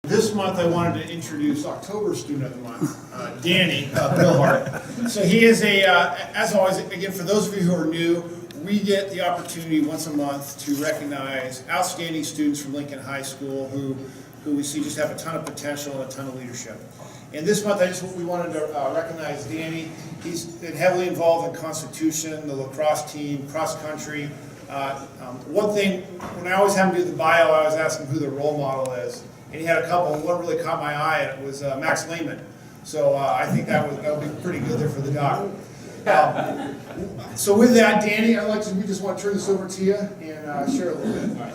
This month I wanted to introduce October Student of the Month, Danny Brillhart. So he is as always, again, for those of you who are new, we get the opportunity once a month to recognize outstanding students from Lincoln High School who we see just have a ton of potential and a ton of leadership. And this month we wanted to recognize Danny. He's been heavily involved in Constitution, the lacrosse team, cross country. One thing, when I always have him do the bio, I always ask him who the role model is. And he had a couple, and one really caught my eye, and it was Max Lehman. So I think that would be pretty good there for the doc. So with that, Danny, we just want to turn this over to you and share a little bit. All right.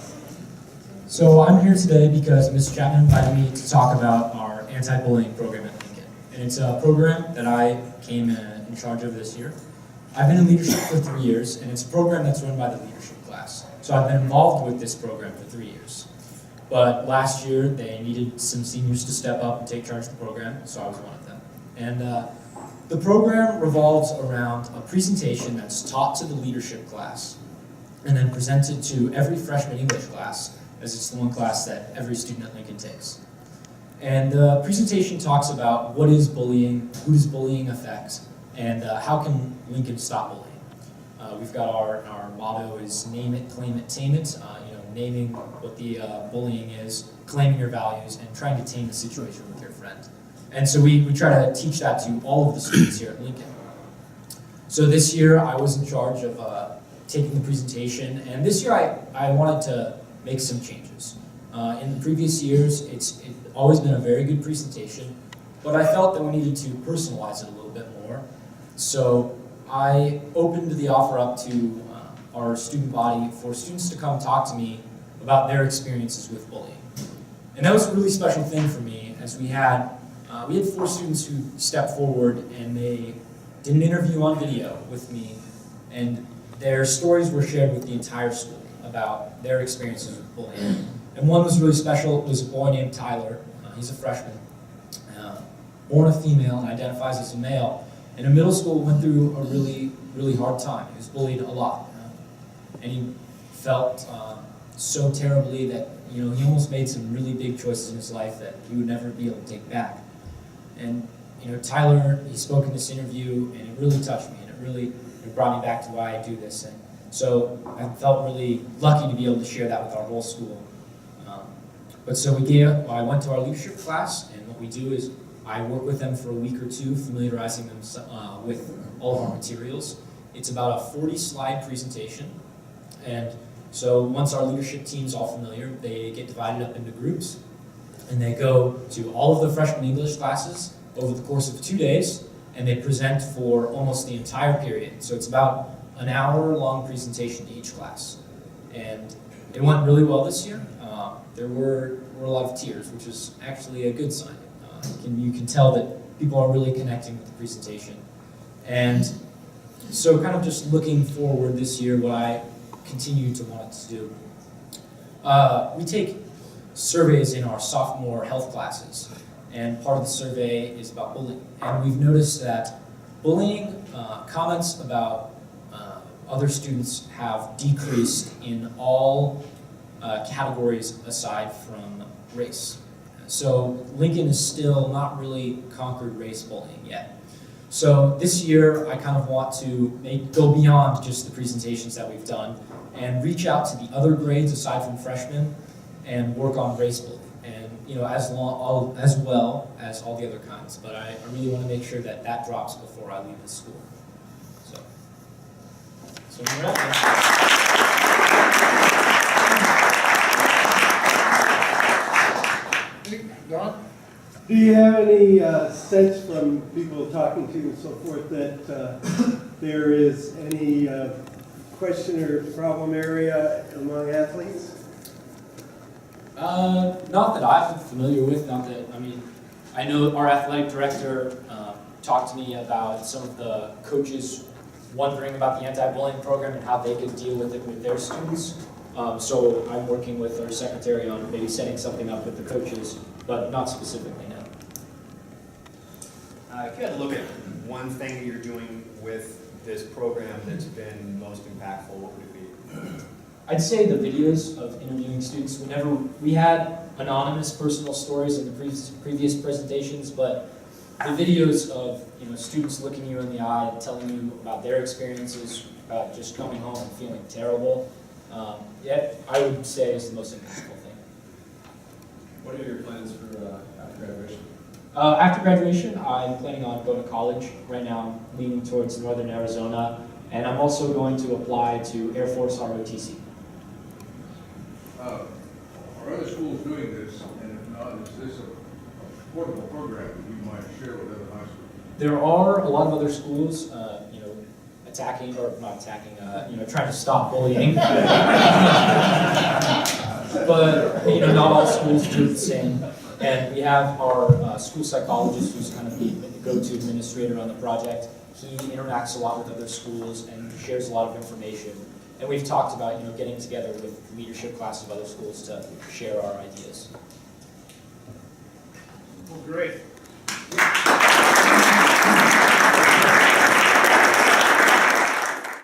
So I'm here today because Ms. Chapman invited me to talk about our anti-bullying program at Lincoln. And it's a program that I came in charge of this year. I've been in leadership for 3 years, and it's a program that's run by the leadership class. So I've been involved with this program for 3 years. But last year, they needed some seniors to step up and take charge of the program, so I was one of them. And the program revolves around a presentation that's taught to the leadership class and then presented to every freshman English class, as it's the one class that every student at Lincoln takes. And the presentation talks about what is bullying, who does bullying affect, and how can Lincoln stop bullying. We've got our motto is name it, claim it, tame it. Naming what the bullying is, claiming your values, and trying to tame the situation with your friend. And so we try to teach that to all of the students here at Lincoln. So this year I was in charge of taking the presentation, and this year I wanted to make some changes. In the previous years, it's always been a very good presentation, but I felt that we needed to personalize it a little bit more. So I opened the offer up to our student body for students to come talk to me about their experiences with bullying. And that was a really special thing for me, as we had 4 students who stepped forward and they did an interview on video with me, and their stories were shared with the entire school about their experiences with bullying. And one was really special. It was a boy named Tyler. He's a freshman, born a female and identifies as a male. And in middle school, went through a really, really hard time. He was bullied a lot. And he felt so terribly that he almost made some really big choices in his life that he would never be able to take back. And Tyler, he spoke in this interview, and it really touched me, and it brought me back to why I do this. And so I felt really lucky to be able to share that with our whole school. I went to our leadership class, and what we do is I work with them for a week or two, familiarizing them with all of our materials. It's about a 40-slide presentation. And so once our leadership team's all familiar, they get divided up into groups, and they go to all of the freshman English classes over the course of 2 days, and they present for almost the entire period. So it's about an hour-long presentation to each class. And it went really well this year. There were a lot of tears, which is actually a good sign. You can tell that people are really connecting with the presentation. And so kind of just looking forward this year, what I continue to want to do. We take surveys in our sophomore health classes, and part of the survey is about bullying. And we've noticed that bullying, comments about other students have decreased in all categories aside from race. So Lincoln is still not really conquered race bullying yet. So this year, I kind of want to go beyond just the presentations that we've done and reach out to the other grades aside from freshmen and work on race bullying, and as well as all the other kinds. But I really want to make sure that drops before I leave the school. So we're at Don? Do you have any sense from people talking to you and so forth that there is any question or problem area among athletes? Not that I'm familiar with. I know our athletic director talked to me about some of the coaches wondering about the anti-bullying program and how they could deal with it with their students. So I'm working with our secretary on maybe setting something up with the coaches, but not specifically, no. If you had to look at one thing that you're doing with this program that's been most impactful, what would it be? I'd say the videos of interviewing students. We had anonymous personal stories in the previous presentations, but the videos of students looking you in the eye and telling you about their experiences about just coming home and feeling terrible, I would say is the most impactful thing. What are your plans for after graduation? After graduation, I'm planning on going to college. Right now, I'm leaning towards Northern Arizona, and I'm also going to apply to Air Force ROTC. Are other schools doing this, and if not, is this a portable program that you might share with other high schools? There are a lot of other schools, attacking, or not attacking, trying to stop bullying. But, not all schools do the same. And we have our school psychologist, who's kind of the go-to administrator on the project. He interacts a lot with other schools and shares a lot of information. And we've talked about, getting together with the leadership class of other schools to share our ideas. Well, great.